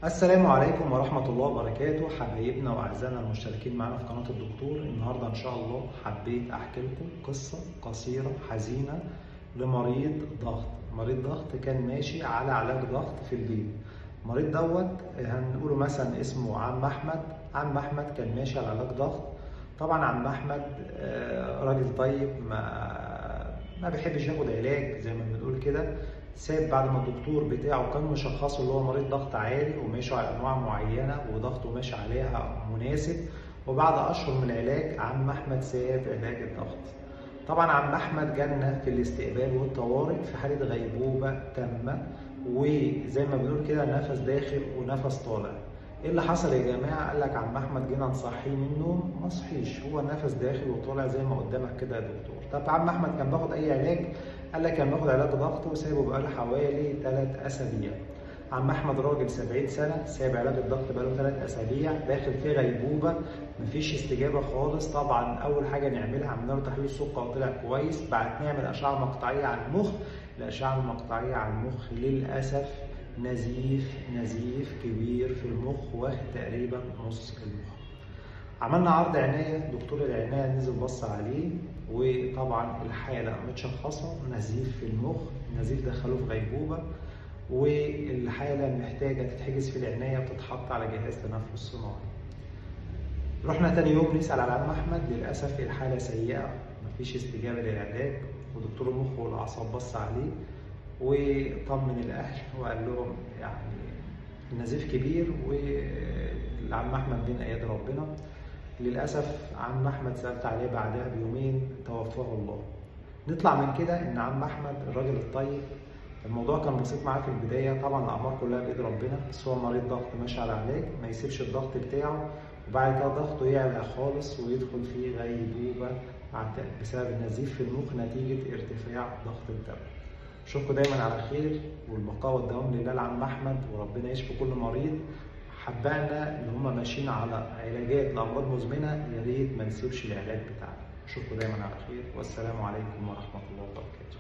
السلام عليكم ورحمة الله وبركاته، حبايبنا وأعزائنا المشتركين معنا في قناة الدكتور. النهاردة إن شاء الله حبيت أحكي لكم قصة قصيرة حزينة لمريض ضغط. مريض ضغط كان ماشي على علاج ضغط في البيت. المريض دوت هنقوله مثلا اسمه عم أحمد. عم أحمد كان ماشي على علاج ضغط. طبعا عم أحمد راجل طيب، ما بيحبش ياخد علاج زي ما بنقول كده. ساب بعد ما الدكتور بتاعه كان مشخصه اللي هو مريض ضغط عالي وماشي على انواع معينه وضغطه ماشي عليها مناسب، وبعد اشهر من العلاج عم احمد ساب علاج الضغط. طبعا عم احمد جالنا في الاستقبال والطوارئ في حاله غيبوبه تامه، وزي ما بنقول كده نفس داخل ونفس طالع. ايه اللي حصل يا جماعه؟ قال لك عم احمد جينا نصحيه من النوم ما صحيش، هو نفس داخل وطالع زي ما قدامك كده يا دكتور. طب عم احمد كان باخد اي علاج؟ قال لك كان باخد علاج ضغط وسايبه بقاله حوالي 3 اسابيع. عم احمد راجل 70 سنه سايب علاج الضغط بقاله 3 اسابيع، داخل في غيبوبه، مفيش استجابه خالص. طبعا اول حاجه نعملها عملنا له تحليل سكر وطلع كويس، بعد نعمل اشعه مقطعيه على المخ. الاشعه المقطعيه على المخ للاسف نزيف كبير في المخ، واخد تقريبا نص المخ. عملنا عرض عناية، دكتور العناية نزل بص عليه، وطبعا الحالة متشخصة نزيف في المخ. النزيف دخله في غيبوبة، والحالة محتاجة تتحجز في العناية وتتحط على جهاز تنفس صناعي. رحنا تاني يوم نسأل على عم أحمد، للأسف الحالة سيئة، مفيش استجابة للعلاج، ودكتور المخ والأعصاب بص عليه وطمن الأهل وقال لهم يعني النزيف كبير والعم أحمد بين أيادي ربنا. للأسف عم أحمد سألت عليه بعدها بيومين توفاه الله. نطلع من كده إن عم أحمد الراجل الطيب، الموضوع كان بسيط معاه في البداية. طبعا الأعمار كلها بإيد ربنا، بس هو مريض ضغط ماشي على علاج، ما يسيبش الضغط بتاعه، وبعد كده ضغطه يعلى خالص ويدخل في غيبوبة بسبب النزيف في المخ نتيجة ارتفاع ضغط الدم. أشوفكم دايما على خير، والبقاء والدوام لله لعم أحمد، وربنا يشفي كل مريض. حبانا اللي هم ماشيين على علاجات لأمراض مزمنة، يا ريت ما نسيبش العلاج بتاعنا. أشوفكم دايما على خير، والسلام عليكم ورحمة الله وبركاته.